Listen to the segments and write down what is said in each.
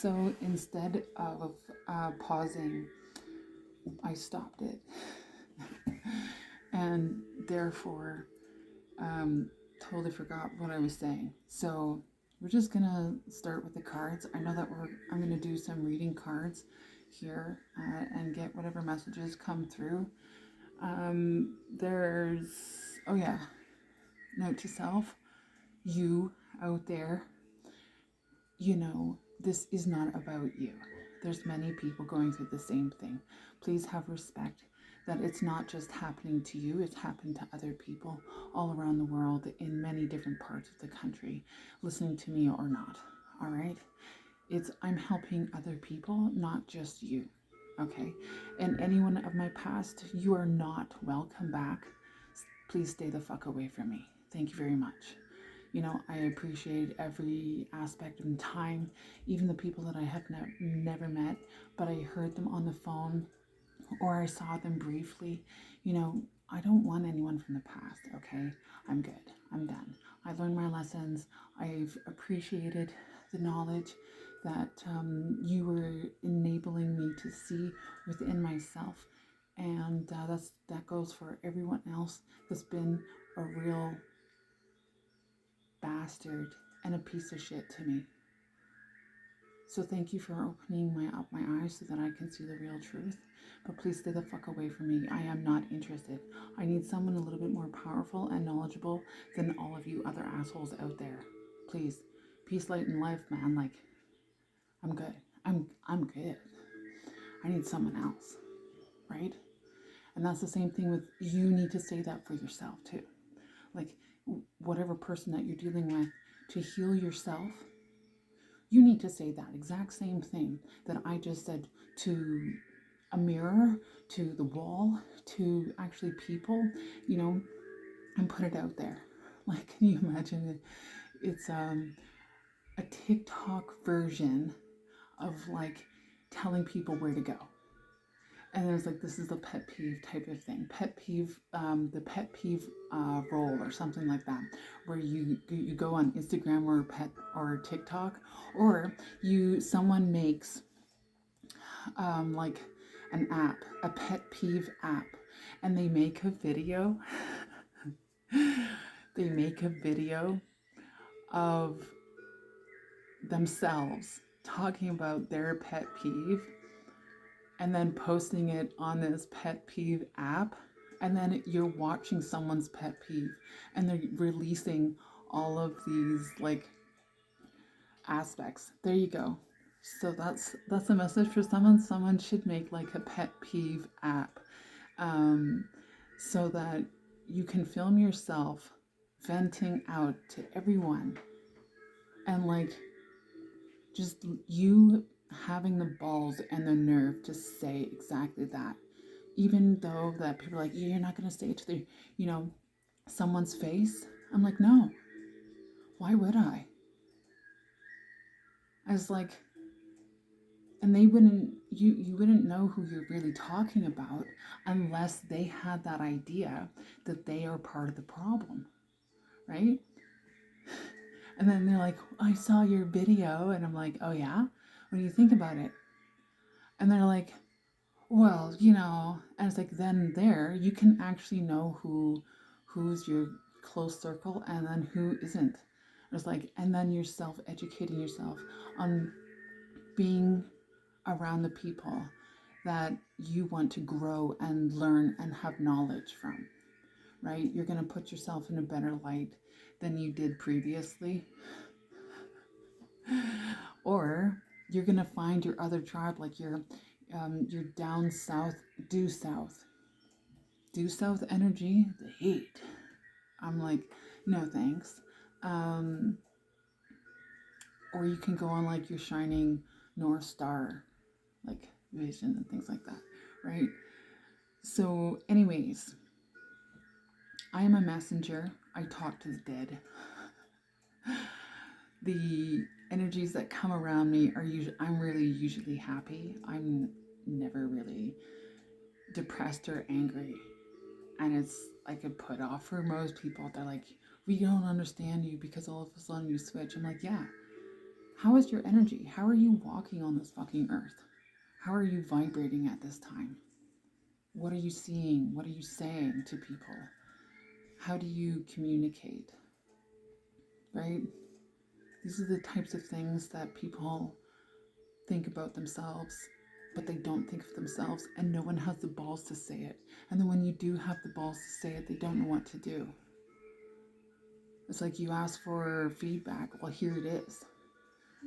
So instead of pausing, I stopped it. And therefore, um, totally forgot what I was saying. So we're just gonna start with the cards. I know that I'm gonna do some reading cards here and get whatever messages come through. There's, oh yeah, note to self, you out there, this is not about you. There's many people going through the same thing. Please have respect that it's not just happening to you, it's happened to other people all around the world in many different parts of the country, listening to me or not. All right? I'm helping other people, not just you. Okay? And anyone of my past, you are not welcome back. Please stay the fuck away from me. Thank you very much. I appreciate every aspect of time, even the people that I have never met, but I heard them on the phone or I saw them briefly. I don't want anyone from the past, okay? I'm good. I'm done. I learned my lessons. I've appreciated the knowledge that you were enabling me to see within myself. And that goes for everyone else that's been a real bastard and a piece of shit to me. So thank you for opening my eyes so that I can see the real truth. But please stay the fuck away from me. I am not interested. I need someone a little bit more powerful and knowledgeable than all of you other assholes out there. Please. Peace, light, and life, man. Like, I'm good. I'm good. I need someone else. Right? And that's the same thing with you need to say that for yourself too. Like, whatever person that you're dealing with, to heal yourself, you need to say that exact same thing that I just said to a mirror, to the wall, to actually people, and put it out there. Like, can you imagine it? It's a TikTok version of like telling people where to go. And there's like, this is the pet peeve type of thing. The pet peeve role or something like that, where you go on Instagram or TikTok, or someone makes like an app, a pet peeve app, and they make a video. They make a video of themselves talking about their pet peeve and then posting it on this pet peeve app, and then you're watching someone's pet peeve and they're releasing all of these like aspects. There you go. So that's a message for someone. Someone should make like a pet peeve app, so that you can film yourself venting out to everyone, and like just you having the balls and the nerve to say exactly that, even though that people are like, you're not going to say it to someone's face. I'm like, no, why would I was like, and they wouldn't, you wouldn't know who you're really talking about unless they had that idea that they are part of the problem, right? And then they're like, I saw your video, and I'm like, oh yeah, what do you think about it? And they're like, well, and it's like, then there you can actually know who's your close circle and then who isn't. It's like, and then you're self-educating yourself on being around the people that you want to grow and learn and have knowledge from, right? You're going to put yourself in a better light than you did previously. Or you're going to find your other tribe, like your down south, due south energy, the heat. I'm like, no thanks. Or you can go on like your shining North Star, like vision and things like that, right? So anyways, I am a messenger. I talk to the dead. The energies that come around me I'm really usually happy. I'm never really depressed or angry. And it's like a put off for most people. They're like, we don't understand you because all of a sudden you switch. I'm like, yeah, How is your energy? How are you walking on this fucking earth? How are you vibrating at this time? What are you seeing? What are you saying to people? How do you communicate? Right? These are the types of things that people think about themselves, but they don't think of themselves, and no one has the balls to say it. And then when you do have the balls to say it, they don't know what to do. It's like you ask for feedback. Well, here it is.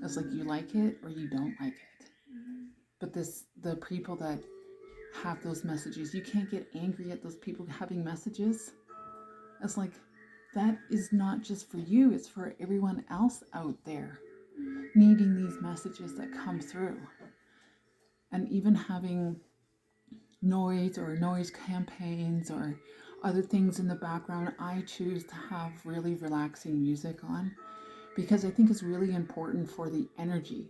It's like you like it or you don't like it. But the people that have those messages, you can't get angry at those people having messages. It's like, that is not just for you, it's for everyone else out there needing these messages that come through. And even having noise campaigns or other things in the background, I choose to have really relaxing music on, because I think it's really important for the energy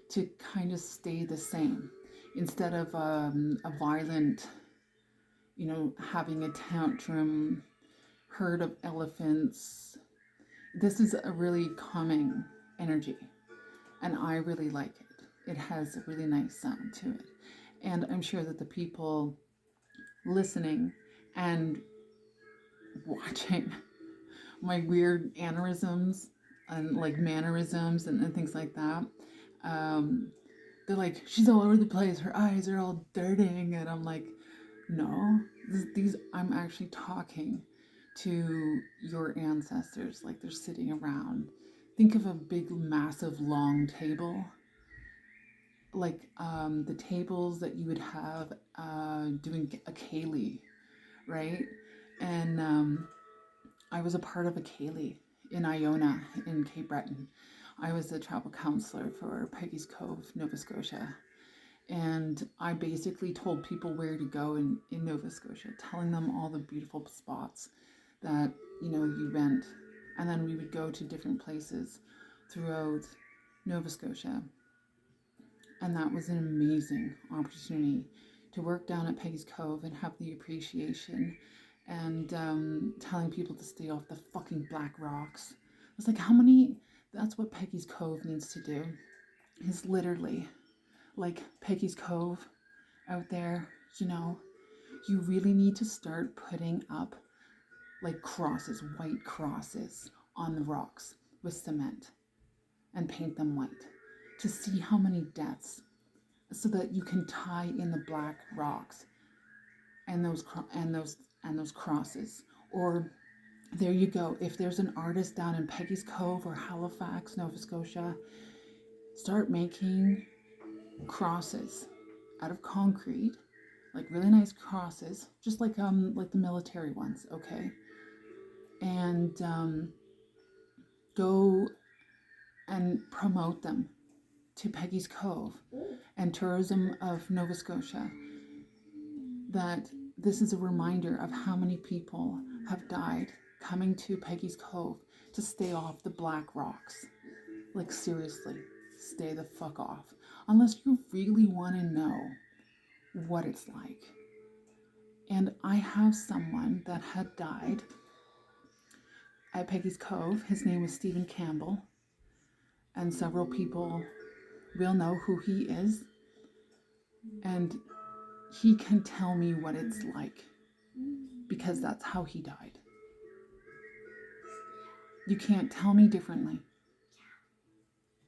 to kind of stay the same instead of a violent, having a tantrum, herd of elephants. This is a really calming energy, and I really like it. It has a really nice sound to it. And I'm sure that the people listening and watching my weird aneurysms and like mannerisms and things like that, they're like, she's all over the place, her eyes are all darting, and I'm like, no, these I'm actually talking to your ancestors, like they're sitting around. Think of a big, massive, long table, like the tables that you would have doing a ceilidh, right? And I was a part of a ceilidh in Iona in Cape Breton. I was the travel counselor for Peggy's Cove, Nova Scotia. And I basically told people where to go in Nova Scotia, telling them all the beautiful spots that, you went. And then we would go to different places throughout Nova Scotia. And that was an amazing opportunity to work down at Peggy's Cove and have the appreciation and telling people to stay off the fucking black rocks. It's like, that's what Peggy's Cove needs to do, is literally, like Peggy's Cove out there, you really need to start putting up like crosses, white crosses on the rocks with cement and paint them white to see how many deaths, so that you can tie in the black rocks and those crosses. Or there you go. If there's an artist down in Peggy's Cove or Halifax, Nova Scotia, start making crosses out of concrete, like really nice crosses, just like the military ones, okay? And go and promote them to Peggy's Cove and tourism of Nova Scotia, that this is a reminder of how many people have died coming to Peggy's Cove to stay off the black rocks. Like, seriously, stay the fuck off. Unless you really want to know what it's like. And I have someone that had died at Peggy's Cove. His name was Stephen Campbell. And several people will know who he is. And he can tell me what it's like, because that's how he died. You can't tell me differently.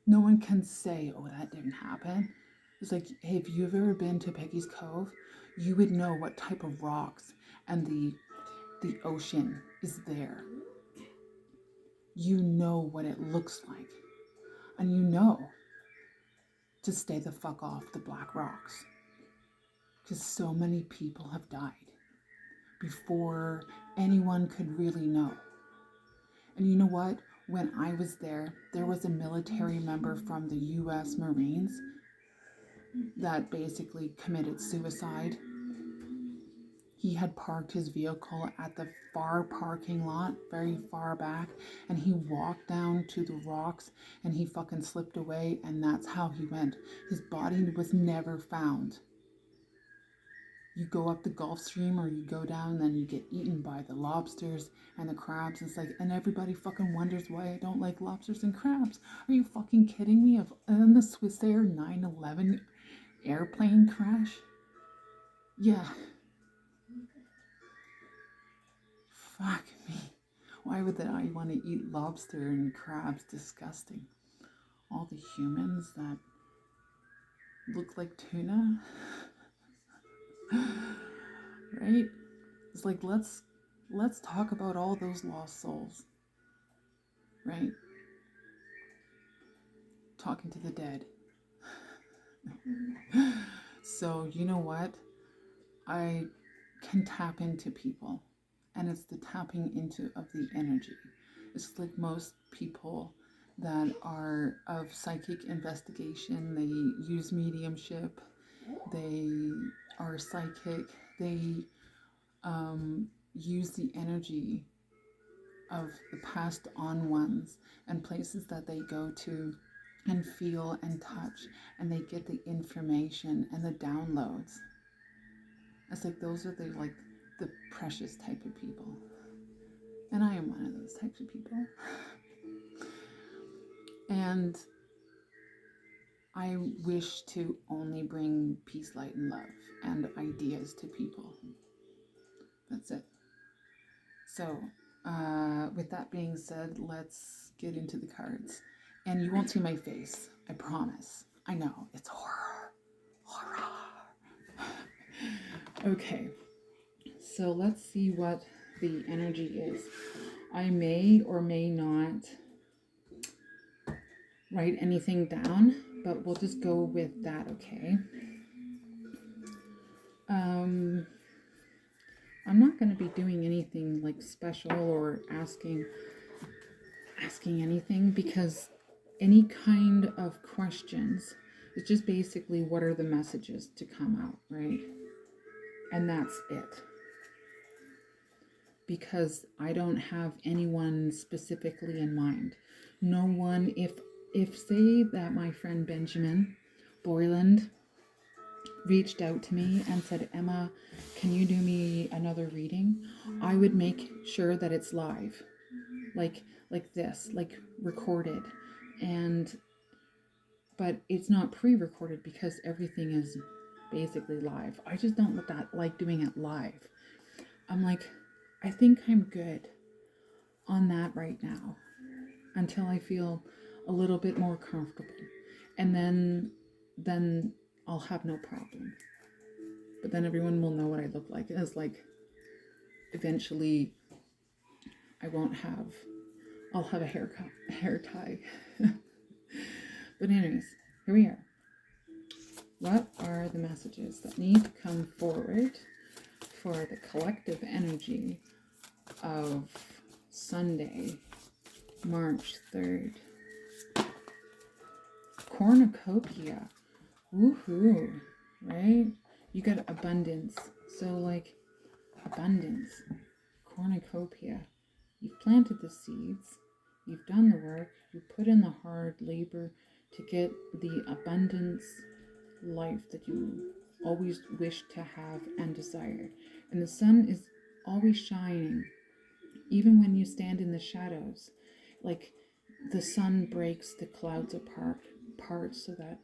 No one can say, oh, that didn't happen. It's like, hey, if you've ever been to Peggy's Cove, you would know what type of rocks and the ocean is there. You know what it looks like. And you know to stay the fuck off the black rocks. Because so many people have died before anyone could really know. And you know what? When I was there was a military member from the U.S. Marines that basically committed suicide. He had parked his vehicle at the far parking lot, very far back, and he walked down to the rocks and he fucking slipped away, and that's how he went. His body was never found. you go up the Gulf Stream or you go down, and then you get eaten by the lobsters and the crabs. It's like, and everybody fucking wonders why I don't like lobsters and crabs. Are you fucking kidding me? And the Swissair 9/11 airplane crash? Yeah. Fuck me. Why would I want to eat lobster and crabs? Disgusting. All the humans that look like tuna. Right? It's like, let's talk about all those lost souls. Right? Talking to the dead. So, you know what? I can tap into people, and it's the tapping into of the energy. It's like most people that are of psychic investigation, they use mediumship, they are psychic, they use the energy of the passed on ones and places that they go to and feel and touch, and they get the information and the downloads. It's like those are the precious type of people. And I am one of those types of people. And I wish to only bring peace, light, and love and ideas to people. That's it. So, with that being said, let's get into the cards. And you won't see my face, I promise. I know, it's horror. Horror. Okay, so let's see what the energy is. I may or may not write anything down, but we'll just go with that, okay? I'm not going to be doing anything like special or asking anything, because any kind of questions is just basically what are the messages to come out, right? And that's it. Because I don't have anyone specifically in mind. No one, if say that my friend Benjamin Boyland reached out to me and said, Emma, can you do me another reading? I would make sure that it's live, like this, like recorded, but it's not pre-recorded because everything is basically live. I just don't like doing it live. I'm like, I think I'm good on that right now until I feel a little bit more comfortable, and then I'll have no problem. But then everyone will know what I look like. It's like eventually I'll have a hair tie. But anyways, here we are. What are the messages that need to come forward for the collective energy of Sunday, March 3rd? Cornucopia. Woohoo, right? You got abundance. So like abundance, cornucopia. You've planted the seeds, you've done the work, you put in the hard labor to get the abundance life that you always wished to have and desired. And the sun is always shining, even when you stand in the shadows. Like the sun breaks the clouds apart so that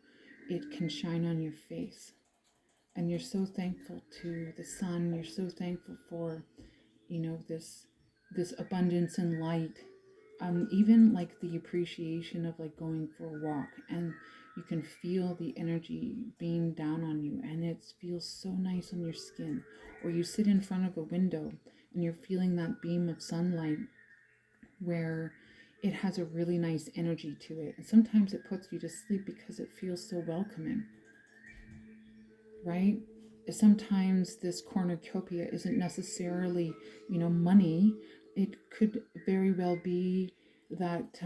it can shine on your face. And you're so thankful to the sun. You're so thankful for, this abundance and light. Even like the appreciation of like going for a walk, and you can feel the energy beam down on you, and it feels so nice on your skin. Or you sit in front of a window and you're feeling that beam of sunlight where it has a really nice energy to it. And sometimes it puts you to sleep because it feels so welcoming, right? Sometimes this cornucopia isn't necessarily, money. It could very well be that,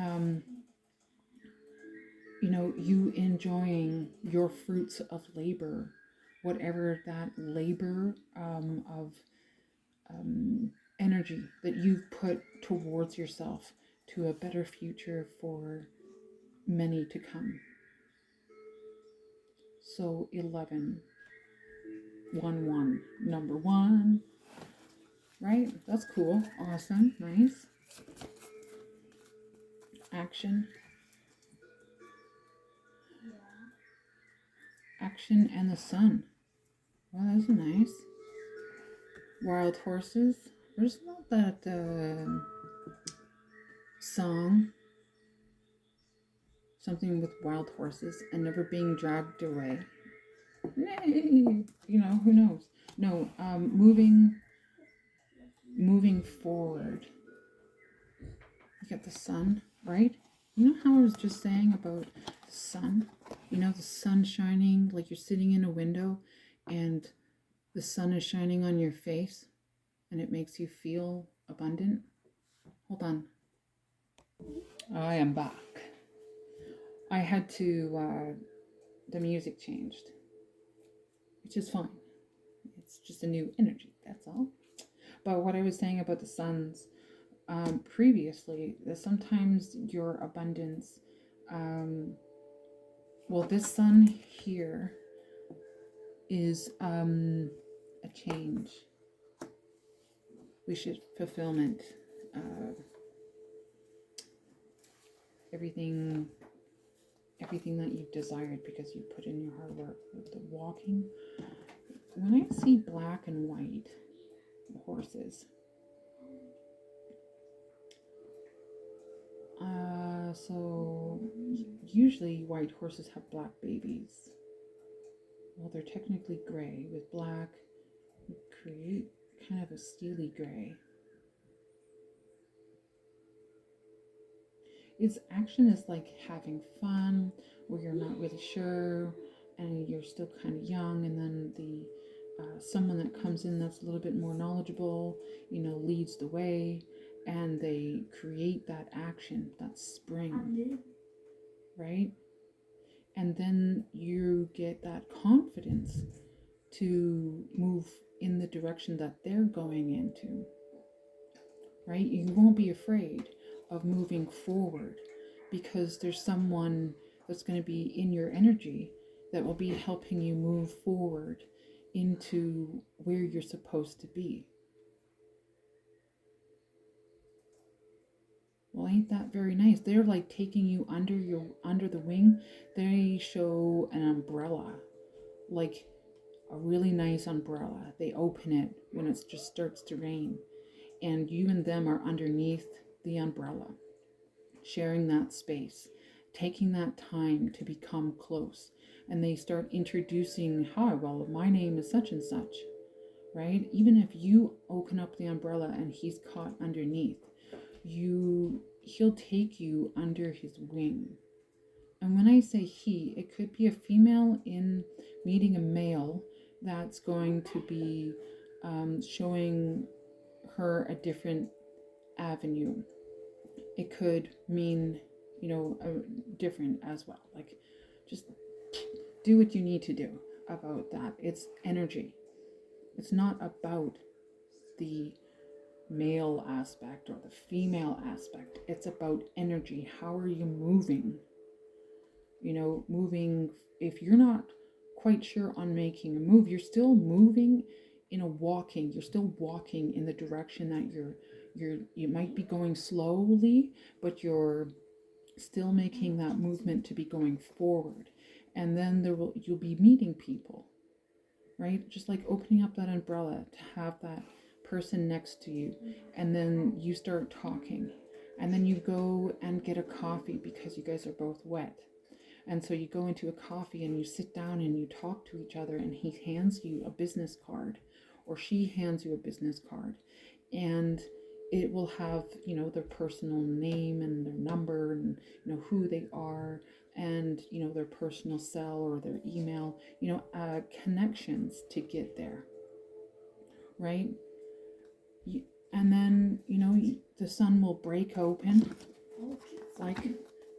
you enjoying your fruits of labor, whatever that labor of energy that you've put towards yourself to a better future for many to come. So 11. 1 number 1, right? That's cool. Awesome. Nice. Action. Action and the sun. Well, that's nice. Wild horses. Where's that song? Something with wild horses and never being dragged away. Nay, you know, who knows? No, moving forward. You got the sun, right? You know how I was just saying about the sun? You know, the sun shining, like you're sitting in a window and the sun is shining on your face and it makes you feel abundant. Hold on. I am back. I had to, the music changed, which is fine. It's just a new energy, that's all. But what I was saying about the suns previously, that sometimes your abundance, well, this sun here is a change. We should fulfillment. Everything that you've desired because you put in your hard work with the walking. When I see black and white horses, so usually white horses have black babies. Well, they're technically gray. With black, you create kind of a steely gray. Its action is like having fun, where you're not really sure, and you're still kind of young, and then the someone that comes in that's a little bit more knowledgeable, you know, leads the way, and they create that action, that spring, right? And then you get that confidence to move in the direction that they're going into, right? You won't be afraid of moving forward because there's someone that's going to be in your energy that will be helping you move forward into where you're supposed to be. Well, ain't that very nice? They're like taking you under the wing. They show an umbrella, like a really nice umbrella. They open it when it just starts to rain, and you and them are underneath the umbrella, sharing that space, taking that time to become close. And they start introducing, hi, well, my name is such and such, right? Even if you open up the umbrella and he's caught underneath, he'll take you under his wing. And when I say he, it could be a female in meeting a male that's going to be showing her a different avenue. It could mean, you know, different as well. Like, just do what you need to do about that. It's energy. It's not about the male aspect or the female aspect. It's about energy. How are you moving? You know, moving, if you're not quite sure on making a move, you're still moving you're still walking in the direction that you might be going slowly, but you're still making that movement to be going forward. And then you'll be meeting people, right? Just like opening up that umbrella to have that person next to you, and then you start talking, and then you go and get a coffee because you guys are both wet. And so you go into a coffee and you sit down and you talk to each other, and he hands you a business card, or she hands you a business card, and it will have, you know, their personal name and their number and, you know, who they are, and, you know, their personal cell or their email, you know, connections to get there, right? And then, you know, the sun will break open, like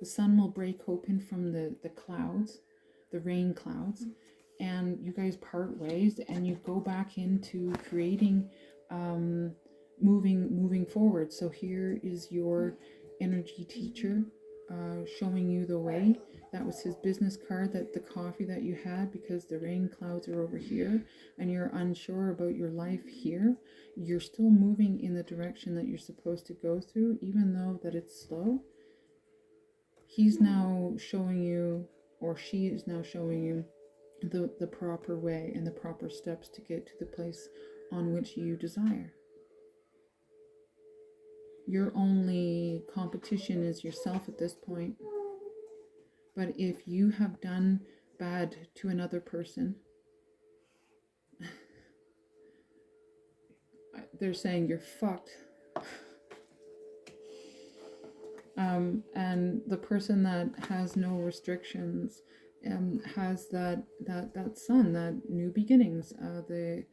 the sun will break open from the clouds, the rain clouds, and you guys part ways and you go back into creating, moving forward. So here is your energy teacher showing you the way that was his business card, that the coffee that you had, because the rain clouds are over here and you're unsure about your life here, you're still moving in the direction that you're supposed to go through, even though that it's slow. He's now showing you, or she is now showing you, the proper way and the proper steps to get to the place on which you desire. Your only competition is yourself at this point. But if you have done bad to another person, they're saying you're fucked. And the person that has no restrictions has that sun, that new beginnings, the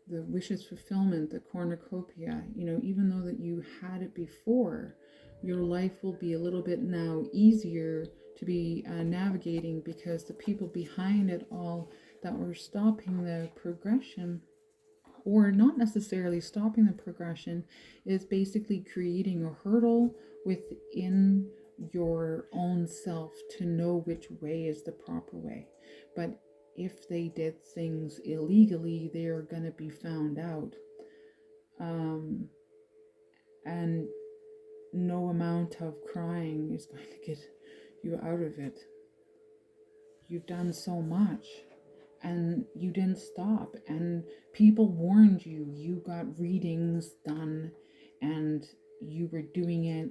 wishes fulfillment, the cornucopia. You know, even though that you had it before, your life will be a little bit now easier to be navigating, because the people behind it all that were stopping the progression, or not necessarily stopping the progression, is basically creating a hurdle within your own self to know which way is the proper way. But if they did things illegally, they are going to be found out. And no amount of crying is going to get you out of it. You've done so much and you didn't stop, and people warned you. You got readings done and you were doing it.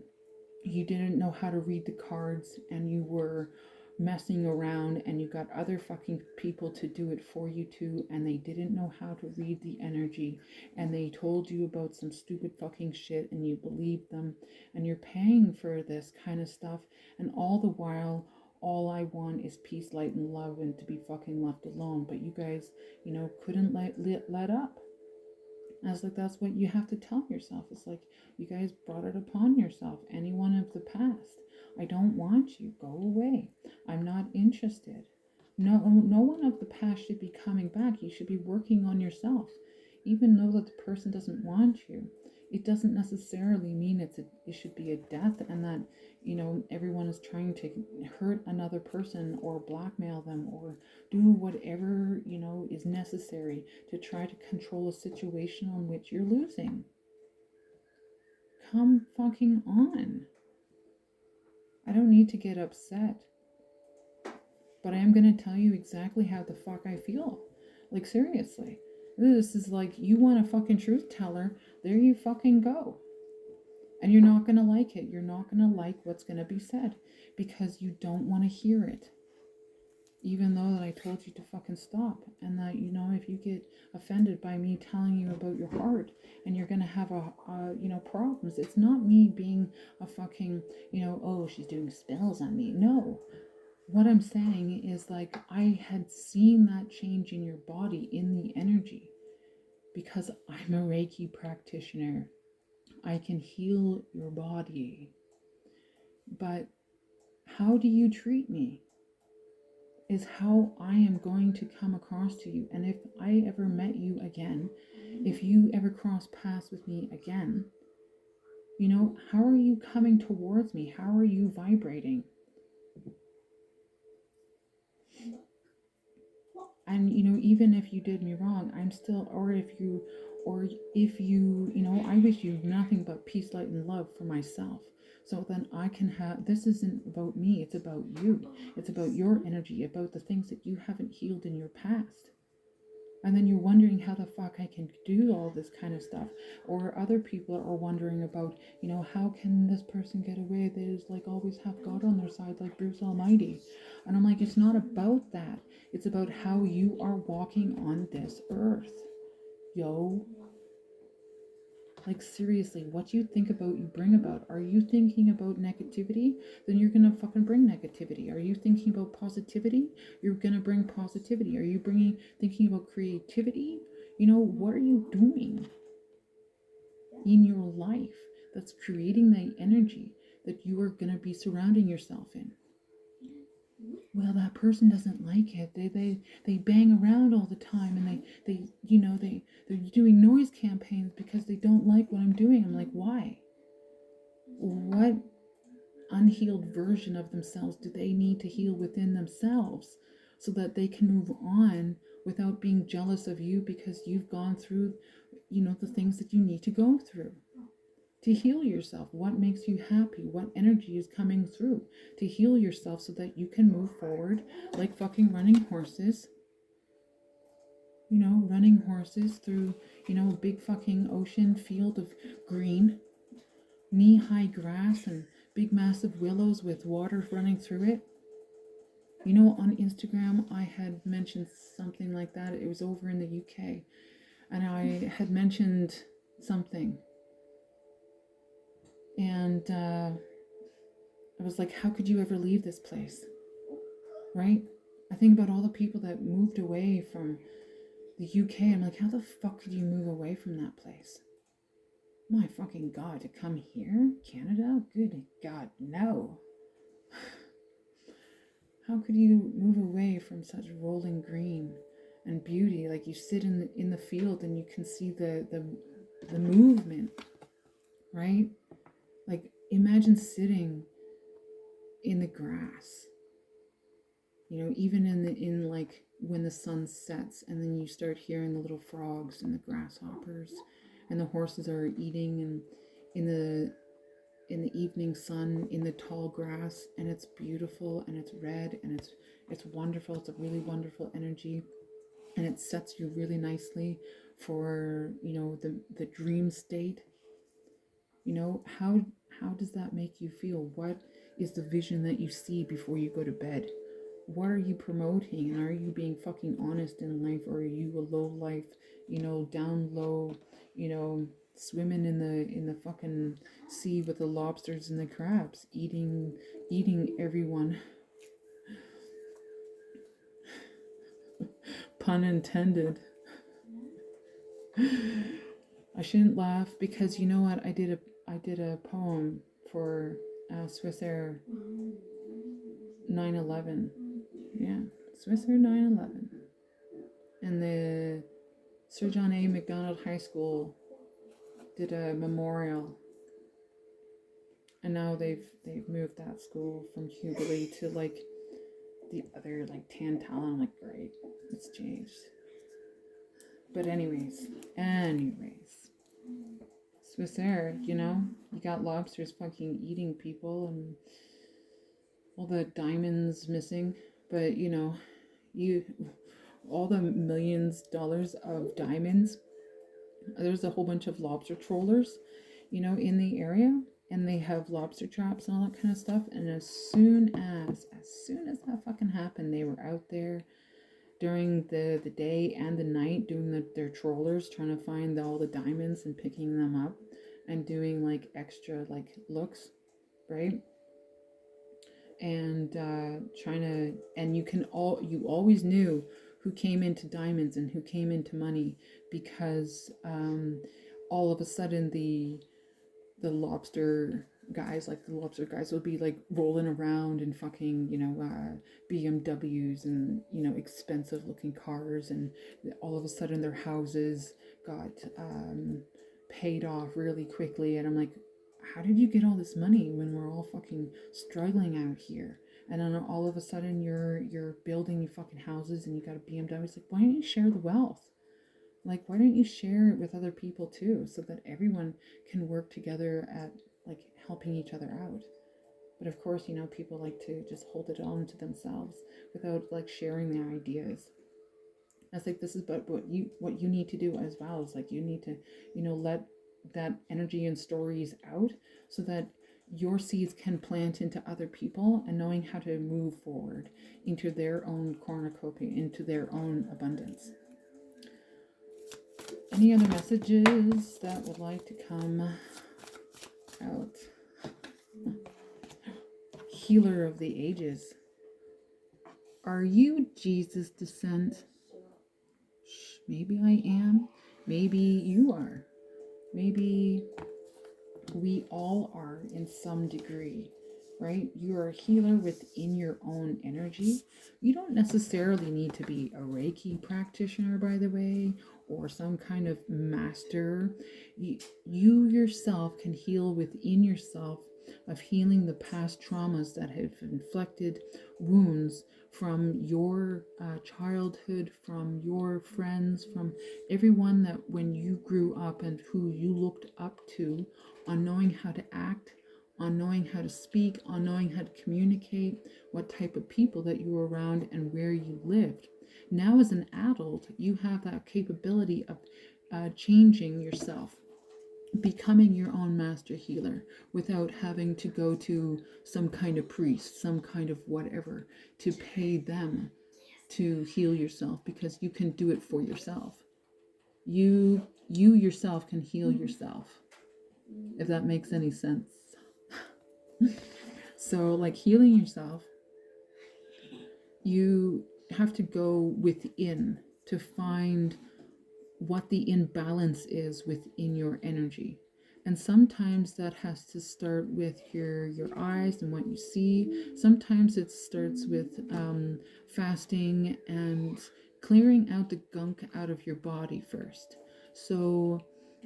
You didn't know how to read the cards and you were messing around, and you got other fucking people to do it for you too, and they didn't know how to read the energy, and they told you about some stupid fucking shit and you believed them, and you're paying for this kind of stuff. And all the while, all I want is peace, light, and love, and to be fucking left alone. But you guys, you know, couldn't let up. I was like, that's what you have to tell yourself. It's like, you guys brought it upon yourself. Anyone of the past, I don't want you. Go away. I'm not interested. No one of the past should be coming back. You should be working on yourself. Even though that the person doesn't want you, it doesn't necessarily mean it should be a death, and that, you know, everyone is trying to hurt another person or blackmail them or do whatever, you know, is necessary to try to control a situation on which you're losing. Come fucking on. I don't need to get upset, but I am going to tell you exactly how the fuck I feel. Like, seriously. This is like, you want a fucking truth teller, there you fucking go. And you're not going to like it. You're not going to like what's going to be said, because you don't want to hear it. Even though that I told you to fucking stop, and that, you know, if you get offended by me telling you about your heart, and you're going to have you know, problems. It's not me being a fucking, you know, oh, she's doing spells on me. No. What I'm saying is, like, I had seen that change in your body, in the energy, because I'm a Reiki practitioner. I can heal your body. But how do you treat me is how I am going to come across to you. And if I ever met you again, if you ever cross paths with me again, you know, how are you coming towards me? How are you vibrating? And, you know, even if you did me wrong, I'm still, or if you, you know, I wish you nothing but peace, light, and love for myself. So then I can have, this isn't about me, it's about you. It's about your energy, about the things that you haven't healed in your past. And then you're wondering how the fuck I can do all this kind of stuff. Or other people are wondering about, you know, how can this person get away? They just like always have God on their side, like Bruce Almighty. And I'm like, it's not about that. It's about how you are walking on this earth. Yo. Like, seriously, what you think about, you bring about. Are you thinking about negativity? Then you're gonna fucking bring negativity. Are you thinking about positivity? You're gonna bring positivity. Are you thinking about creativity? You know, what are you doing in your life that's creating the energy that you are gonna be surrounding yourself in? Well, that person doesn't like it. They bang around all the time, and they you know, they're doing noise campaigns because they don't like what I'm doing. I'm like, why? What unhealed version of themselves do they need to heal within themselves so that they can move on without being jealous of you because you've gone through, the things that you need to go through to heal yourself? What makes you happy? What energy is coming through to heal yourself so that you can move forward like fucking running horses, running horses through, a big fucking ocean field of green, knee-high grass and big massive willows with water running through it. On Instagram, I had mentioned something like that. It was over in the UK. And I had mentioned something. And I was like, how could you ever leave this place? Right? I think about all the people that moved away from the UK. I'm like, how the fuck could you move away from that place? My fucking God, to come here? Canada? Good God, no. How could you move away from such rolling green and beauty? Like, you sit in the field and you can see the movement, right? Like, imagine sitting in the grass, even in like when the sun sets, and then you start hearing the little frogs and the grasshoppers, and the horses are eating, and in the evening sun, in the tall grass, and it's beautiful and it's red and it's wonderful. It's a really wonderful energy, and it sets you really nicely for the dream state. How does that make you feel? What is the vision that you see before you go to bed? What are you promoting? And are you being fucking honest in life, or are you a low life, down low, swimming in the fucking sea with the lobsters and the crabs, eating everyone? Pun intended. I shouldn't laugh because you know what? I did a poem for Swissair 9/11. Yeah, Swissair 9/11. And the Sir John A. Macdonald High School did a memorial. And now they've moved that school from Huberley to like the other like Tantallon. I'm like, great, it's changed. But anyways, Swissair, you got lobsters fucking eating people and all the diamonds missing, but all the $millions of diamonds, there's a whole bunch of lobster trollers, in the area, and they have lobster traps and all that kind of stuff. And as soon as that fucking happened, they were out there during the day and the night doing their trollers, trying to find all the diamonds and picking them up and doing like extra like looks, right? And trying to, and you always knew who came into diamonds and who came into money, because all of a sudden the lobster guys would be like rolling around in fucking BMWs and expensive looking cars, and all of a sudden their houses got paid off really quickly. And I'm like, how did you get all this money when we're all fucking struggling out here? And then all of a sudden you're building your fucking houses and you got a BMW. It's like, why don't you share the wealth? Like, why don't you share it with other people too, so that everyone can work together at like helping each other out? But of course, people like to just hold it on to themselves without like sharing their ideas. It's like, this is but what you need to do as well. Is like, you need to let that energy and stories out so that your seeds can plant into other people, and knowing how to move forward into their own cornucopia, into their own abundance. Any other messages that would like to come out? Healer of the ages. Are you Jesus' descent? Maybe I am. Maybe you are. Maybe we all are in some degree, right? You're a healer within your own energy. You don't necessarily need to be a Reiki practitioner, by the way, or some kind of master. You yourself can heal within yourself of healing the past traumas that have inflicted wounds from your childhood, from your friends, from everyone that when you grew up and who you looked up to, on knowing how to act, on knowing how to speak, on knowing how to communicate, what type of people that you were around and where you lived. Now as an adult, you have that capability of changing yourself, becoming your own master healer without having to go to some kind of priest, some kind of whatever, to pay them to heal yourself, because you can do it for yourself. You yourself can heal yourself, if that makes any sense. So like healing yourself, you have to go within to find what the imbalance is within your energy. And sometimes that has to start with your eyes and what you see. Sometimes it starts with fasting and clearing out the gunk out of your body first. So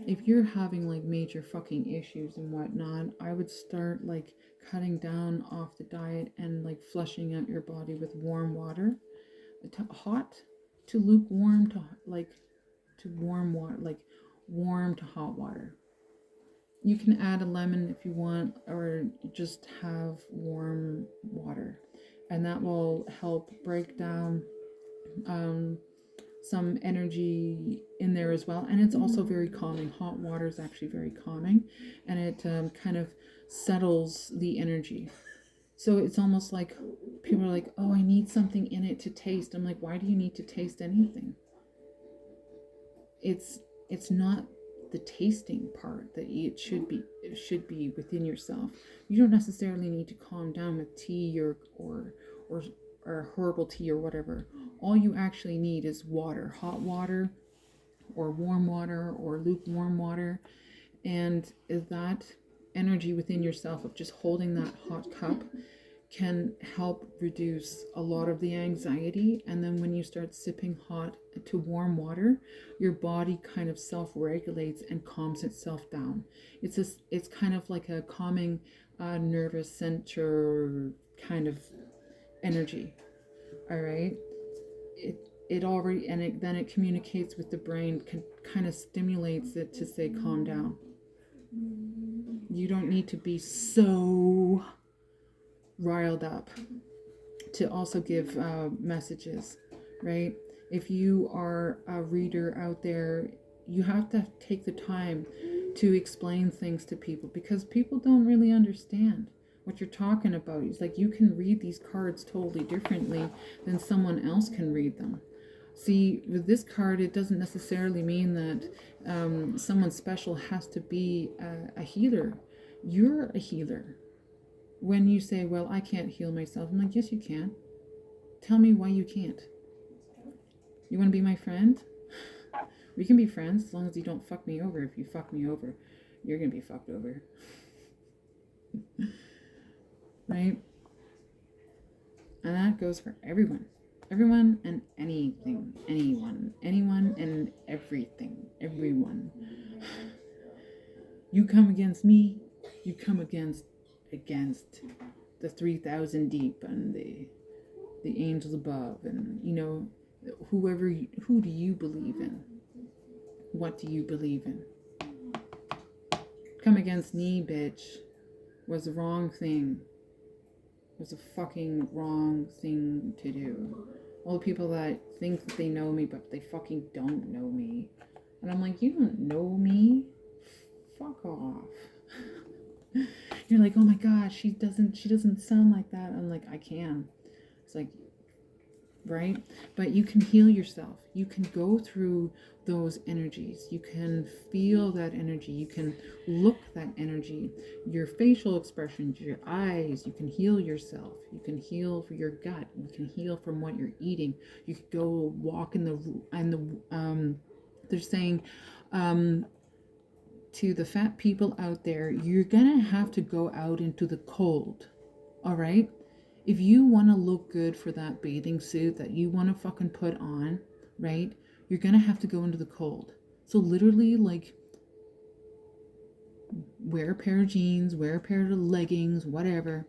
if you're having like major fucking issues and whatnot, I would start like cutting down off the diet and like flushing out your body with warm water, hot to lukewarm to like to warm water, like warm to hot water. You can add a lemon if you want, or just have warm water, and that will help break down some energy in there as well. And it's also very calming. Hot water is actually very calming, and it kind of settles the energy. So it's almost like people are like, oh, I need something in it to taste. I'm like, why do you need to taste anything? It's not the tasting part that it should be within yourself. You don't necessarily need to calm down with tea or herbal tea or whatever. All you actually need is water, hot water or warm water or lukewarm water, and that energy within yourself of just holding that hot cup can help reduce a lot of the anxiety. And then when you start sipping hot to warm water, your body kind of self-regulates and calms itself down. It's kind of like a calming nervous center kind of energy. All right, it already, and then it communicates with the brain, kind of stimulates it to say calm down. You don't need to be so riled up to also give messages, right? If you are a reader out there, you have to take the time to explain things to people, because people don't really understand what you're talking about. It's like you can read these cards totally differently than someone else can read them. See, with this card, it doesn't necessarily mean that someone special has to be a healer. You're a healer. When you say, well, I can't heal myself, I'm like, yes, you can. Tell me why you can't. You want to be my friend? We can be friends as long as you don't fuck me over. If you fuck me over, you're going to be fucked over. Right? And that goes for everyone. Everyone and anything. Anyone. Anyone and everything. Everyone. You come against me, you come against the 3,000 deep and the angels above, and who do you believe in? What do you believe in? Come against me, bitch, was the wrong thing. Was a fucking wrong thing to do. All the people that think that they know me, but they fucking don't know me. And I'm like, you don't know me? Fuck off. You're like, oh my gosh, she doesn't sound like that. I'm like, I can. It's like, right? But you can heal yourself. You can go through those energies. You can feel that energy. You can look that energy. Your facial expressions, your eyes, you can heal yourself. You can heal for your gut. You can heal from what you're eating. You can go walk they're saying, to the fat people out there, you're gonna have to go out into the cold. All right? If you want to look good for that bathing suit that you want to fucking put on, right? You're gonna have to go into the cold. So literally, like, Wear a pair of jeans, wear a pair of leggings, whatever,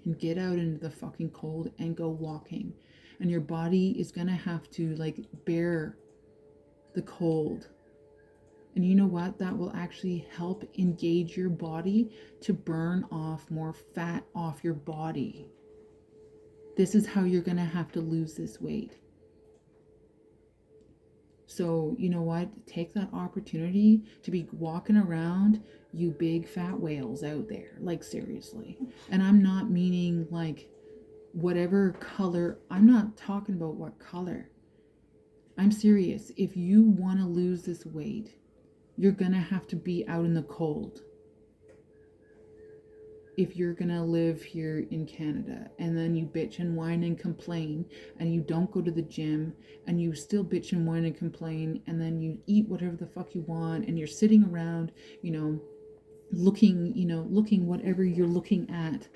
and get out into the fucking cold and go walking. And your body is gonna have to like bear the cold. And you know what? That will actually help engage your body to burn off more fat off your body. This is how you're gonna have to lose this weight. So, you know what? Take that opportunity to be walking around, you big fat whales out there. Like, seriously. And I'm not meaning like whatever color. I'm not talking about what color. I'm serious. If you want to lose this weight, you're going to have to be out in the cold. If you're going to live here in Canada and then you bitch and whine and complain and you don't go to the gym and you still bitch and whine and complain and then you eat whatever the fuck you want and you're sitting around, looking whatever you're looking at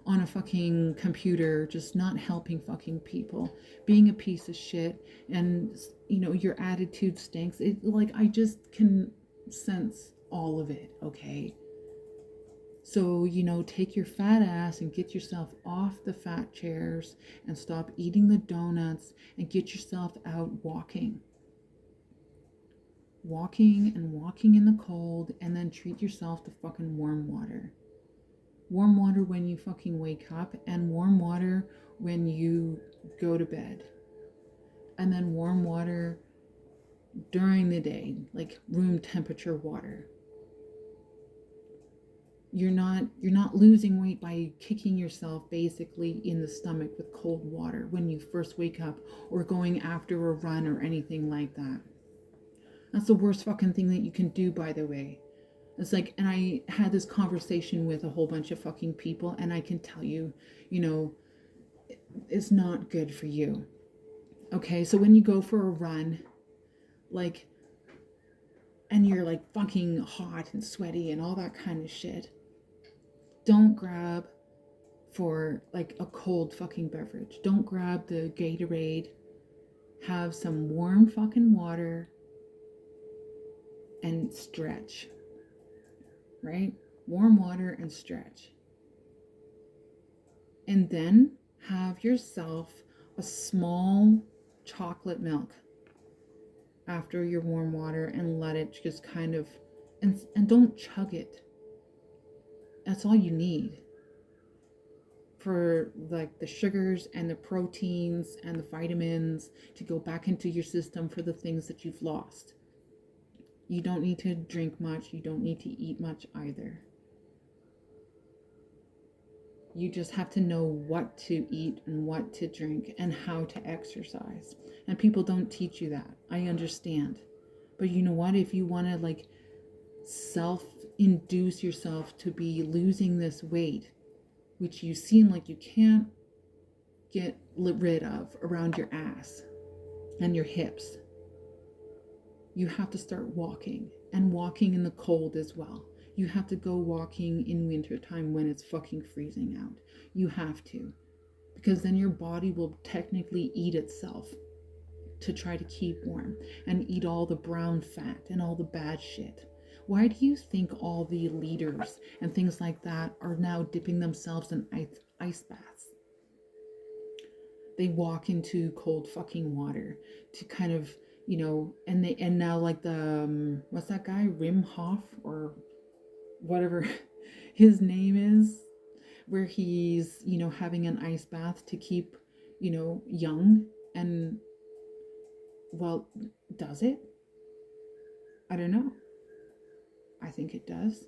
on a fucking computer, just not helping fucking people, being a piece of shit, and your attitude stinks. I just can sense all of it, okay? So, take your fat ass and get yourself off the fat chairs and stop eating the donuts and get yourself out walking. Walking and walking in the cold, and then treat yourself to fucking warm water. Warm water when you fucking wake up, and warm water when you go to bed. And then warm water during the day, like room temperature water. You're not losing weight by kicking yourself basically in the stomach with cold water when you first wake up, or going after a run or anything like that. That's the worst fucking thing that you can do, by the way. It's like, and I had this conversation with a whole bunch of fucking people, and I can tell you, it's not good for you. Okay, so when you go for a run, and you're like fucking hot and sweaty and all that kind of shit, don't grab for like a cold fucking beverage. Don't grab the Gatorade. Have some warm fucking water and stretch. Right? Warm water and stretch. And then have yourself a small chocolate milk after your warm water, and let it just kind of, and don't chug it. That's all you need for like the sugars and the proteins and the vitamins to go back into your system for the things that you've lost. You don't need to drink much. You don't need to eat much either. You just have to know what to eat and what to drink and how to exercise. And people don't teach you that. I understand. But you know what? If you want to like self-induce yourself to be losing this weight, which you seem like you can't get rid of around your ass and your hips, you have to start walking, and walking in the cold as well. You have to go walking in wintertime when it's fucking freezing out. You have to. Because then your body will technically eat itself to try to keep warm, and eat all the brown fat and all the bad shit. Why do you think all the leaders and things like that are now dipping themselves in ice baths? They walk into cold fucking water to kind of, and now like the, what's that guy? Wim Hof or whatever his name is, where he's, having an ice bath to keep, young. And, well, does it? I don't know. I think it does.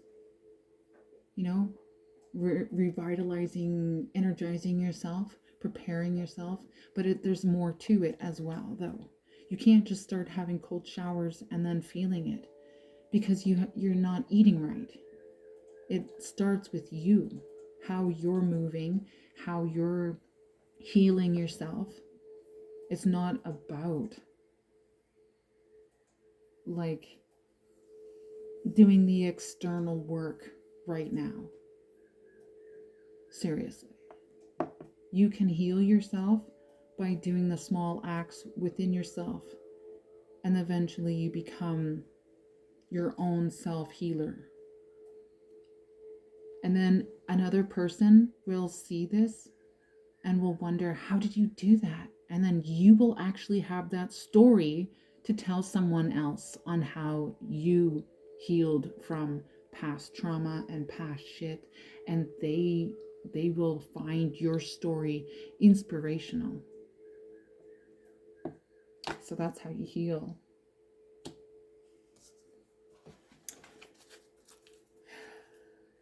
Revitalizing, energizing yourself, preparing yourself. But there's more to it as well, though. You can't just start having cold showers and then feeling it, because you're not eating right. It starts with you, how you're moving, how you're healing yourself. It's not about like doing the external work right now. Seriously. You can heal yourself by doing the small acts within yourself, and eventually you become your own self-healer. And then another person will see this and will wonder, how did you do that? And then you will actually have that story to tell someone else on how you healed from past trauma and past shit, and they will find your story inspirational. So that's how you heal.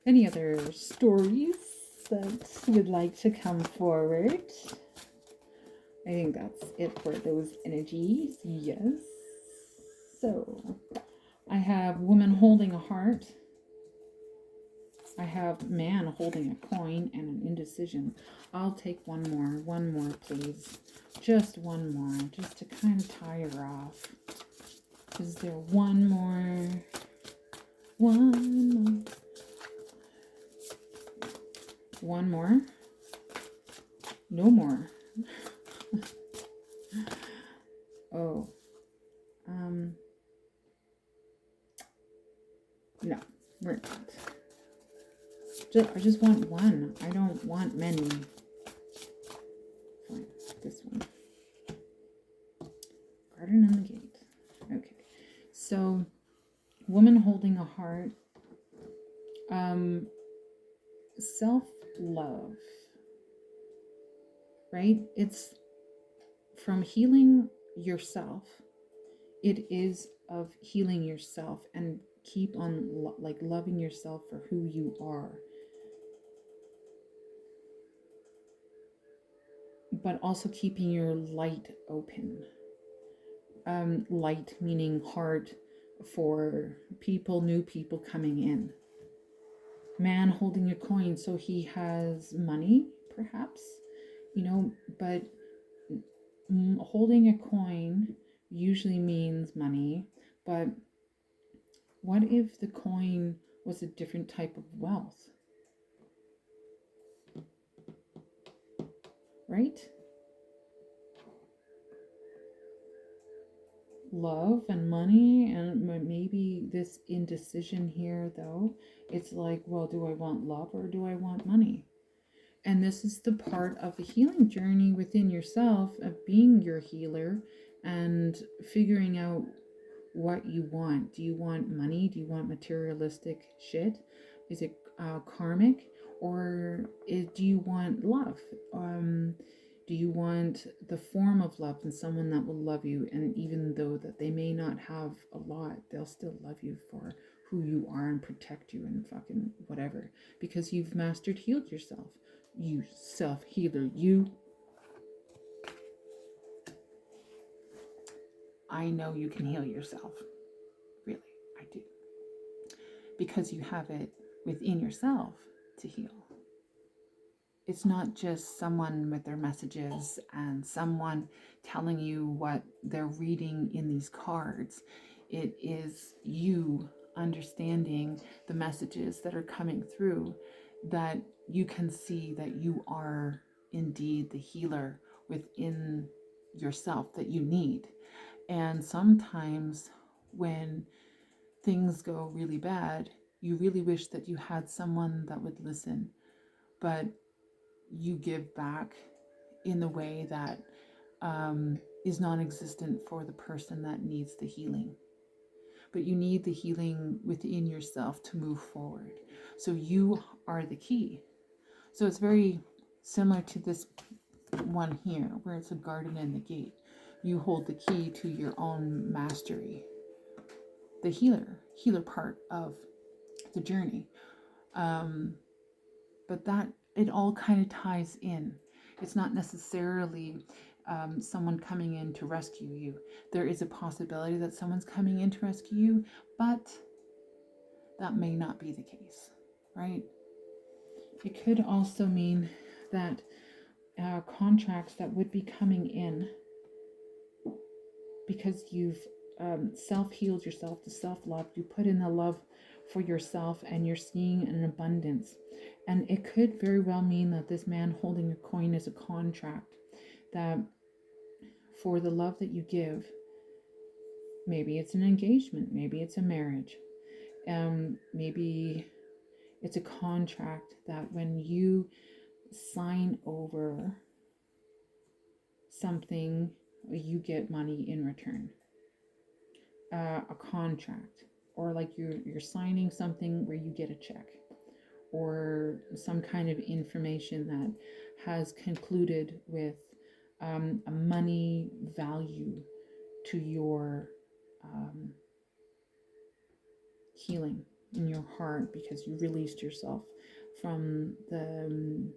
Any other stories that would like to come forward? I think that's it for those energies. Yes. So I have woman holding a heart. I have man holding a coin and an indecision. I'll take one more, please. Just one more, just to kind of tie her off. Is there one more? One more. One more? No more. Oh. No, we're not. I just want one. I don't want many. Fine, this one. Garden and the gate. Okay. So, woman holding a heart. Self-love. Right? It's from healing yourself. It is of healing yourself and keep on loving yourself for who you are. But also keeping your light open. Light meaning heart for people, new people coming in. Man holding a coin, so he has money, perhaps, but holding a coin usually means money, but what if the coin was a different type of wealth? Right? Love and money, and maybe this indecision here, though, it's like, well, do I want love or do I want money? And this is the part of the healing journey within yourself, of being your healer and figuring out what you want. Do you want money? Do you want materialistic shit? Is it karmic? Or do you want love? Do you want the form of love and someone that will love you, and even though that they may not have a lot, they'll still love you for who you are and protect you and fucking whatever, because you've healed yourself. You self-healer, you. I know you can heal yourself. Really, I do. Because you have it within yourself to heal. It's not just someone with their messages and someone telling you what they're reading in these cards. It is you understanding the messages that are coming through, that you can see that you are indeed the healer within yourself that you need. And sometimes when things go really bad, you really wish that you had someone that would listen, but you give back in the way that is non-existent for the person that needs the healing. But you need the healing within yourself to move forward. So you are the key. So it's very similar to this one here, where it's a garden and the gate. You hold the key to your own mastery. The healer part of the journey. But that, it all kind of ties in. It's not necessarily someone coming in to rescue you. There is a possibility that someone's coming in to rescue you, but that may not be the case, right? It could also mean that contracts that would be coming in because you've self-healed yourself, the self-love, you put in the love for yourself, and you're seeing an abundance. And it could very well mean that this man holding a coin is a contract, that for the love that you give, maybe it's an engagement, maybe it's a marriage, maybe It's a contract that when you sign over something, you get money in return. A contract, or like you're signing something where you get a check, or some kind of information that has concluded with a money value to your healing in your heart, because you released yourself from the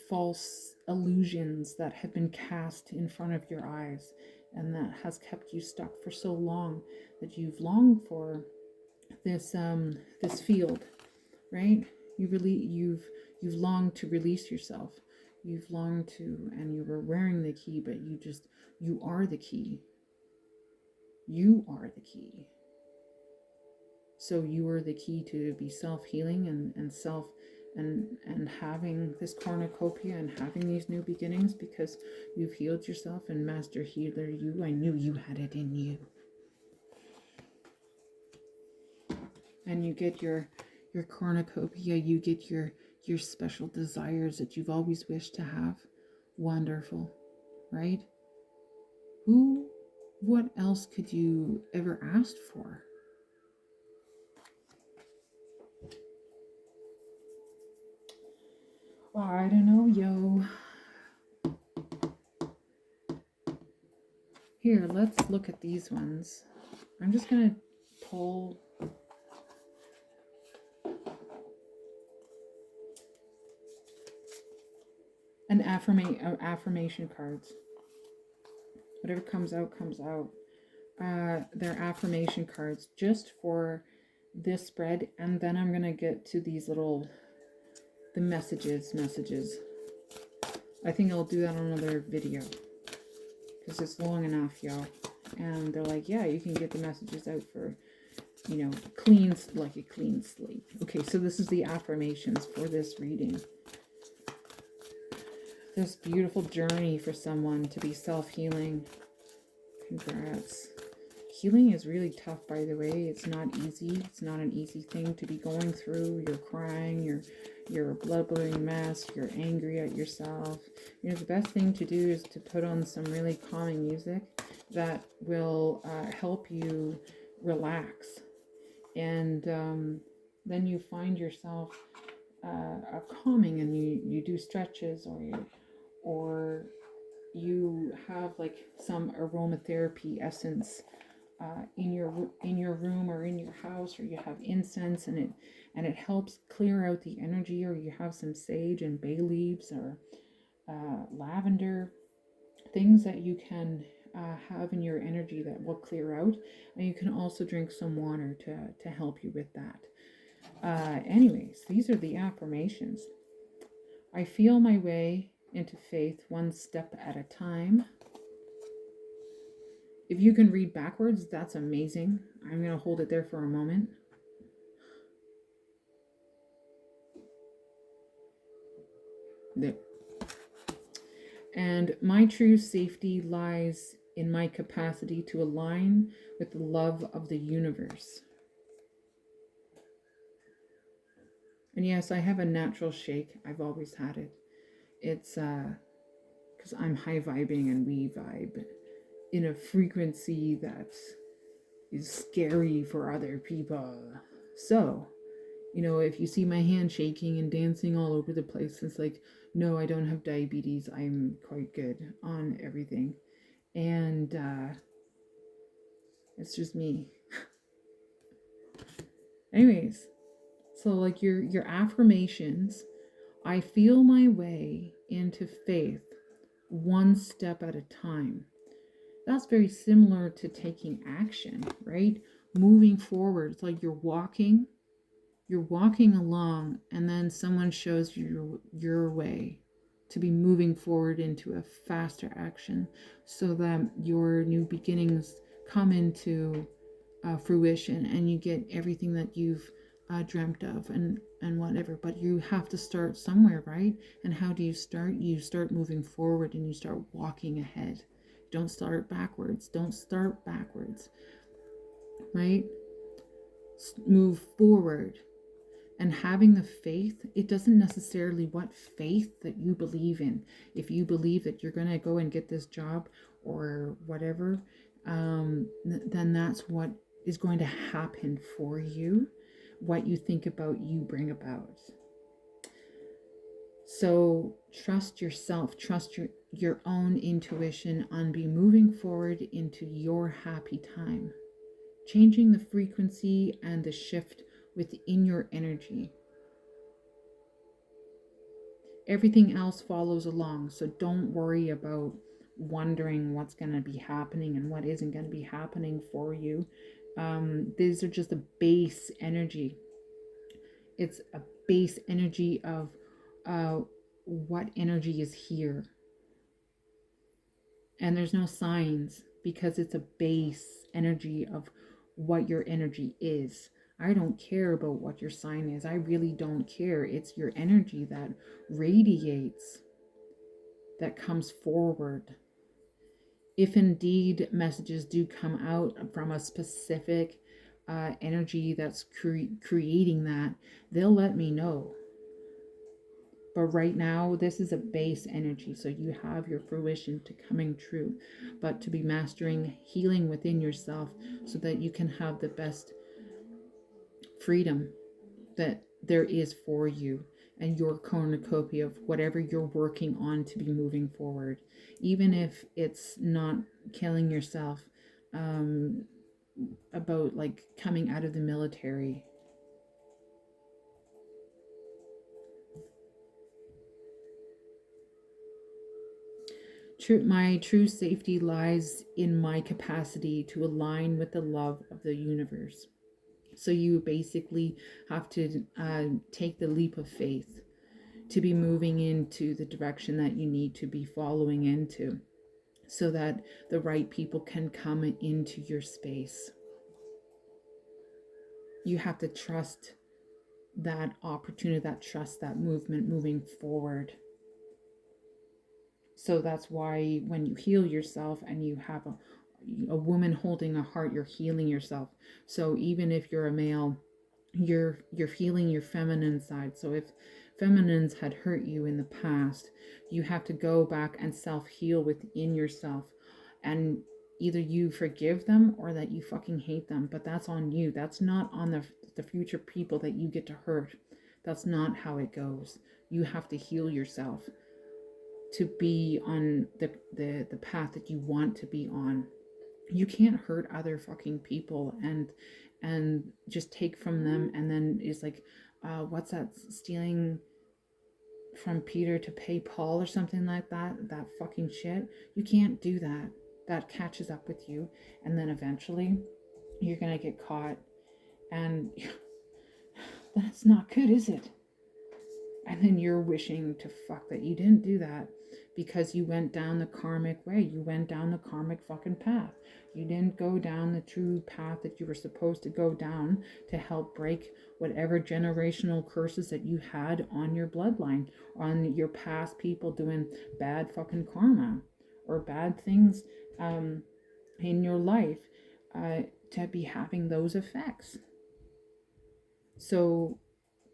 false illusions that have been cast in front of your eyes, and that has kept you stuck for so long that you've longed for this this field, right? You've longed to release yourself. You've longed to, and you were wearing the key, but you are the key. You are the key. So you are the key to be self-healing and self and having this cornucopia and having these new beginnings, because you've healed yourself. And Master Healer, I knew you had it in you. And you get your cornucopia, you get your special desires that you've always wished to have. Wonderful, right? What else could you ever ask for? Oh, I don't know, yo. Here, let's look at these ones. I'm just gonna pull an affirmation cards. Whatever comes out, comes out. They're affirmation cards just for this spread, and then I'm gonna get to these little the messages. I think I'll do that on another video because it's long enough, y'all. And they're like, yeah, you can get the messages out for, like a clean slate. Okay, so this is the affirmations for this reading. This beautiful journey for someone to be self-healing. Congrats. Healing is really tough, by the way. It's not easy. It's not an easy thing to be going through. You're crying, you're a blood-bleeding mess, you're angry at yourself. The best thing to do is to put on some really calming music that will help you relax. And then you find yourself calming, and you do stretches, or you have like some aromatherapy essence in your room or in your house, or you have incense, and it helps clear out the energy, or you have some sage and bay leaves or lavender, things that you can have in your energy that will clear out. And you can also drink some water to help you with that. Anyways, these are the affirmations. I feel my way into faith one step at a time. If you can read backwards, that's amazing. I'm going to hold it there for a moment. There. And my true safety lies in my capacity to align with the love of the universe. And yes, I have a natural shake. I've always had it. It's because I'm high vibing, and we vibe in a frequency that is scary for other people. So, if you see my hand shaking and dancing all over the place, it's like, no, I don't have diabetes. I'm quite good on everything. And it's just me. Anyways, so like your affirmations, I feel my way into faith one step at a time. That's very similar to taking action, right? Moving forward. It's like you're walking along, and then someone shows you your way to be moving forward into a faster action, so that your new beginnings come into fruition, and you get everything that you've dreamt of and whatever. But you have to start somewhere, right? And how do you start? You start moving forward, and you start walking ahead. Don't start backwards. Right? Move forward. And having the faith, it doesn't necessarily what faith that you believe in. If you believe that you're going to go and get this job or whatever, then that's what is going to happen for you. What you think about, you bring about. So trust yourself, trust your own intuition on be moving forward into your happy time. Changing the frequency and the shift within your energy. Everything else follows along, so don't worry about wondering what's going to be happening and what isn't going to be happening for you. These are just a base energy. It's a base energy of what energy is here. And there's no signs because it's a base energy of what your energy is. I don't care about what your sign is. I really don't care. It's your energy that radiates, that comes forward. If indeed messages do come out from a specific energy that's creating that, they'll let me know. But right now, this is a base energy. So you have your fruition to coming true, but to be mastering healing within yourself so that you can have the best freedom that there is for you and your cornucopia of whatever you're working on to be moving forward. Even if it's not killing yourself, about like coming out of the military. My true safety lies in my capacity to align with the love of the universe. So you basically have to take the leap of faith to be moving into the direction that you need to be following into so that the right people can come into your space. You have to trust that opportunity, that trust, that movement moving forward. So that's why when you heal yourself and you have a woman holding a heart, you're healing yourself. So even if you're a male, you're healing your feminine side. So if feminines had hurt you in the past, you have to go back and self-heal within yourself, and either you forgive them or that you fucking hate them. But that's on you. That's not on the future people that you get to hurt. That's not how it goes. You have to heal yourself to be on the path that you want to be on. You can't hurt other fucking people and just take from them, and then it's like what's that, stealing from Peter to pay Paul or something like that fucking shit. You can't do that. That catches up with you, and then eventually you're gonna get caught, and that's not good, is it? And then you're wishing to fuck that you didn't do that because you went down the karmic way. You went down the karmic fucking path. You didn't go down the true path that you were supposed to go down to help break whatever generational curses that you had on your bloodline, on your past people doing bad fucking karma or bad things in your life to be having those effects. So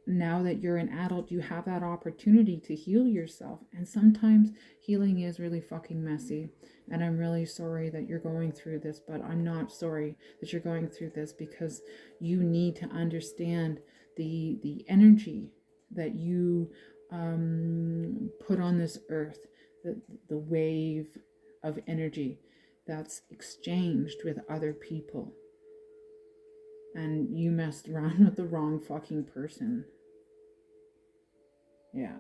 now that you're an adult, you have that opportunity to heal yourself. And sometimes healing is really fucking messy. And I'm really sorry that you're going through this, but I'm not sorry that you're going through this, because you need to understand the energy that you put on this earth, the wave of energy that's exchanged with other people. And you messed around with the wrong fucking person. Yeah.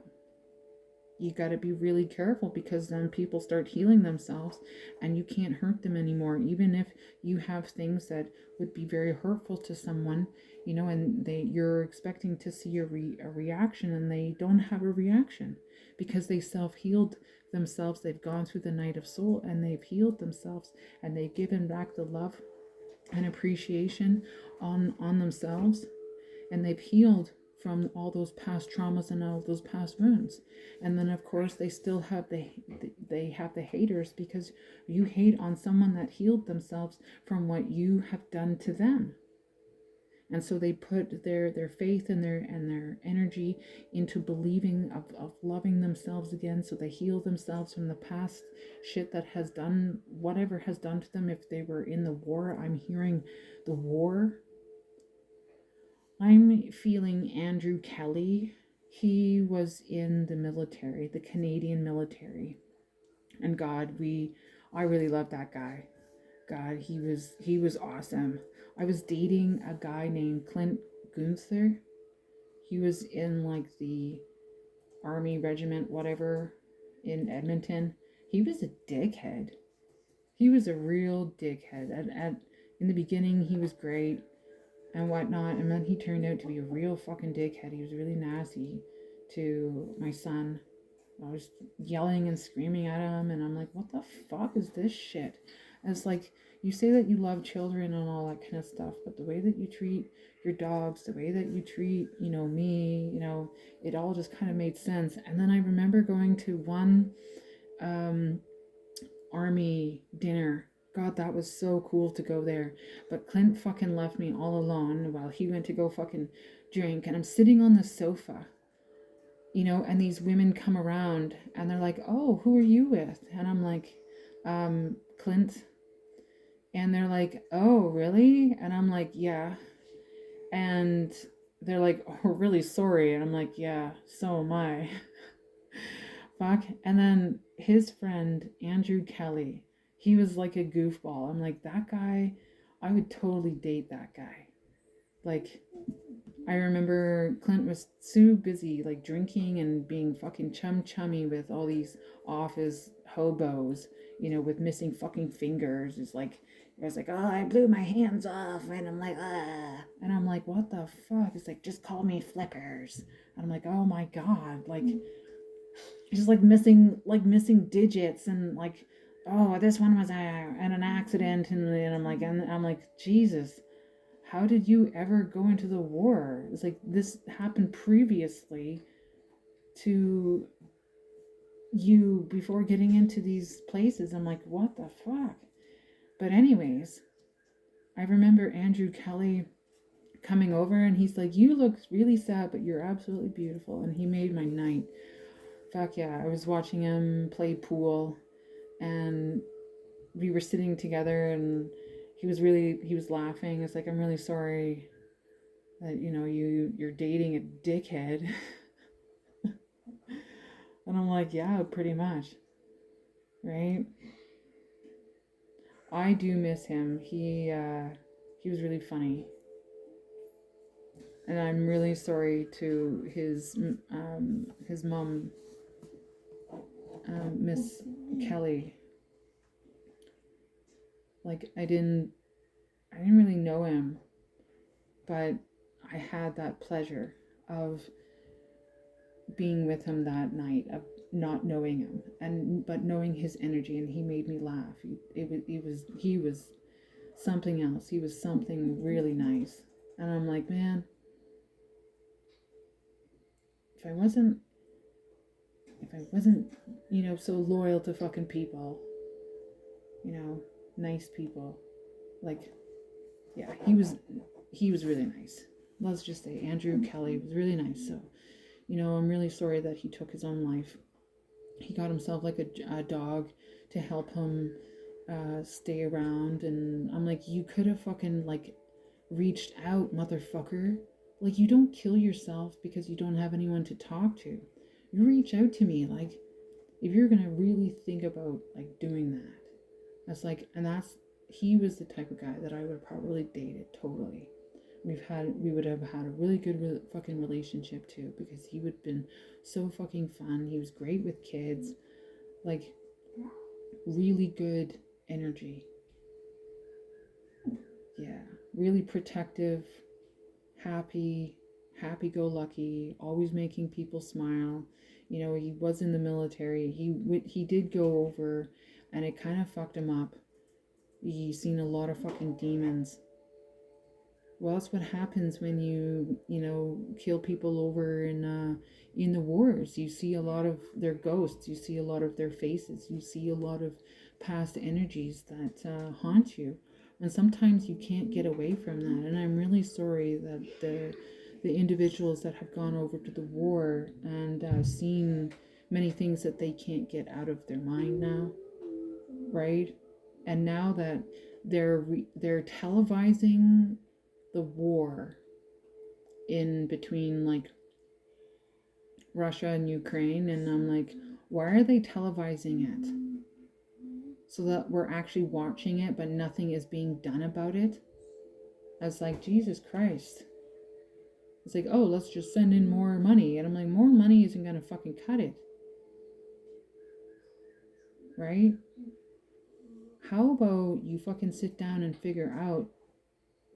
You got to be really careful, because then people start healing themselves and you can't hurt them anymore. Even if you have things that would be very hurtful to someone, you know, and you're expecting to see a reaction, and they don't have a reaction because they self-healed themselves. They've gone through the night of soul and they've healed themselves, and they've given back the love and appreciation on themselves, and they've healed from all those past traumas and all those past wounds. And then of course they still have they have the haters, because you hate on someone that healed themselves from what you have done to them. And so they put their faith and their energy into believing of loving themselves again, so they heal themselves from the past shit that has done whatever has done to them. If they were in the war, I'm hearing the war. I'm feeling Andrew Kelly. He was in the military, the Canadian military. And God, I really love that guy. God, he was awesome. I was dating a guy named Clint Gunther. He was in like the army regiment, whatever, in Edmonton. He was a dickhead. He was a real dickhead. In the beginning, he was great and whatnot, and then he turned out to be a real fucking dickhead. He was really nasty to my son. I was yelling and screaming at him, and I'm like, what the fuck is this shit? And it's like, you say that you love children and all that kind of stuff, but the way that you treat your dogs, the way that you treat, me, it all just kind of made sense. And then I remember going to one army dinner. God, that was so cool to go there. But Clint fucking left me all alone while he went to go fucking drink, and I'm sitting on the sofa. And these women come around and they're like, oh, who are you with? And I'm like, Clint. And they're like, oh, really? And I'm like, yeah. And they're like, oh, we're really sorry. And I'm like, yeah, so am I. Fuck. And then his friend, Andrew Kelly, he was like a goofball. I'm like, that guy, I would totally date that guy. Like, I remember Clint was so busy like drinking and being fucking chummy with all these office hobos, with missing fucking fingers. It was like, oh, I blew my hands off, and I'm like, ah. And I'm like, what the fuck? It's like, just call me Flippers. And I'm like, oh my God, like, just like missing digits, and like, oh, this one was an accident, and I'm like, Jesus. How did you ever go into the war? It's like this happened previously to you before getting into these places. I'm like, what the fuck? But anyways, I remember Andrew Kelly coming over, and he's like, you look really sad, but you're absolutely beautiful. And he made my night. Fuck yeah. I was watching him play pool, and we were sitting together, and he was laughing. It's like, I'm really sorry that you're dating a dickhead. And I'm like, yeah, pretty much, right? I do miss him. He was really funny, and I'm really sorry to his mom, Miss Kelly. Like, I didn't really know him, but I had that pleasure of being with him that night, of not knowing him, but knowing his energy, and he made me laugh. He was something else. He was something really nice. And I'm like, man, if I wasn't so loyal to fucking people, nice people, like, yeah, he was really nice. Let's just say Andrew Kelly was really nice. So, I'm really sorry that he took his own life. He got himself like a dog to help him stay around, and I'm like, you could have fucking like reached out, motherfucker. Like, you don't kill yourself because you don't have anyone to talk to. You reach out to me, like, if you're gonna really think about like doing that. That's like, and he was the type of guy that I would have probably dated totally. We would have had a really good fucking relationship too, because he would have been so fucking fun. He was great with kids, like, really good energy. Yeah, really protective, happy-go-lucky, always making people smile. He was in the military. He did go over, and it kind of fucked him up. He's seen a lot of fucking demons. Well, that's what happens when you kill people over in the wars. You see a lot of their ghosts. You see a lot of their faces. You see a lot of past energies that haunt you, And sometimes you can't get away from that. And I'm really sorry that the individuals that have gone over to the war and seen many things that they can't get out of their mind now, right? And now that they're televising the war in between like Russia and Ukraine, and I'm like, why are they televising it? So that we're actually watching it, but nothing is being done about it. I was like, Jesus Christ. It's like, oh, let's just send in more money. And I'm like, more money isn't going to fucking cut it. Right? How about you fucking sit down and figure out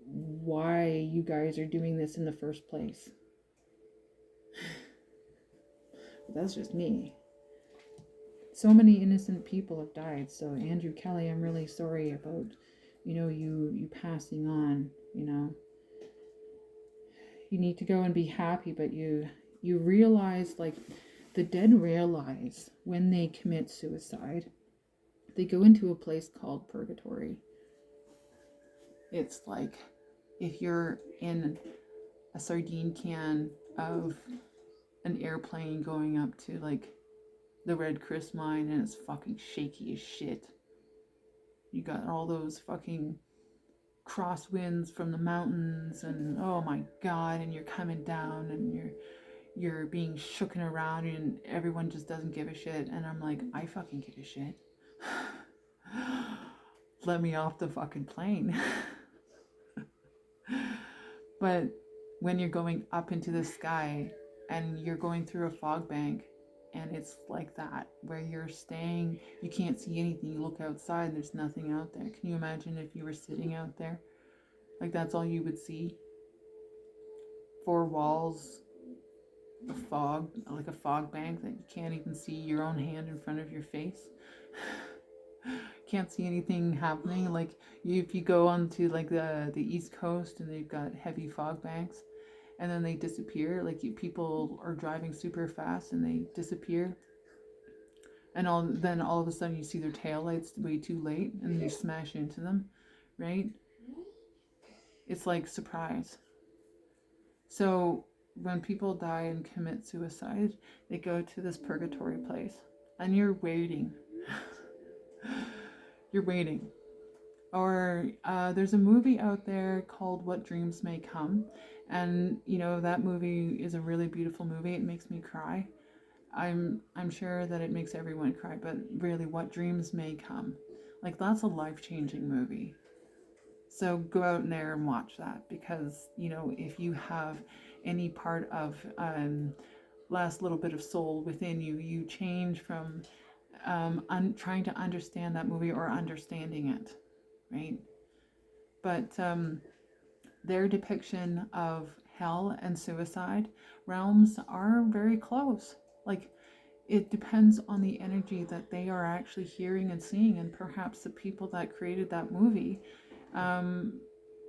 why you guys are doing this in the first place? But that's just me. So many innocent people have died. So Andrew Kelly, I'm really sorry about, you passing on, You need to go and be happy, but you realize, like, the dead realize when they commit suicide, they go into a place called purgatory. It's like if you're in a sardine can of an airplane going up to like the Red Chris mine and it's fucking shaky as shit. You got all those fucking crosswinds from the mountains and oh my god, and you're coming down and you're being shooken around and everyone just doesn't give a shit. And I'm like, I fucking give a shit. Let me off the fucking plane. But when you're going up into the sky and you're going through a fog bank and it's like that, where you're staying, you can't see anything, you look outside and there's nothing out there. Can you imagine if you were sitting out there? Like, that's all you would see? 4 walls of fog, like a fog bank that you can't even see your own hand in front of your face. Can't see anything happening. Like, if you go onto like the East Coast and they've got heavy fog banks and then they disappear, like people are driving super fast and they disappear, and then all of a sudden you see their taillights way too late and you smash into them, right? It's like surprise. So when people die and commit suicide, they go to this purgatory place and you're waiting. You're waiting. Or there's a movie out there called What Dreams May Come, and that movie is a really beautiful movie. It makes me cry. I'm sure that it makes everyone cry, but really, What Dreams May Come, like, that's a life-changing movie. So go out in there and watch that, because if you have any part of last little bit of soul within you, you change from trying to understand that movie or understanding it, right? But their depiction of hell and suicide realms are very close. Like, it depends on the energy that they are actually hearing and seeing, and perhaps the people that created that movie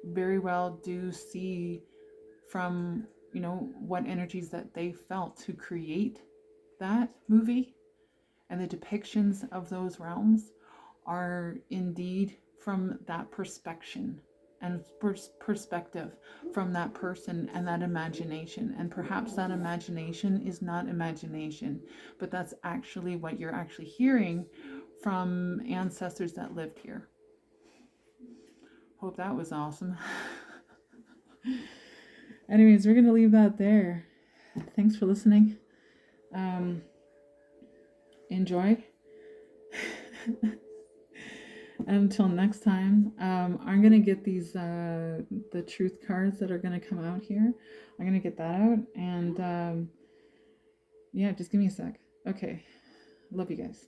very well do see from what energies that they felt to create that movie. And the depictions of those realms are indeed from that perspective and perspective from that person and that imagination. And perhaps that imagination is not imagination, but that's actually what you're actually hearing from ancestors that lived here. Hope that was awesome. Anyways, we're going to leave that there. Thanks for listening. Enjoy. Until next time, I'm gonna get these the truth cards that are gonna come out here. I'm gonna get that out, and yeah, just give me a sec. Okay, love you guys.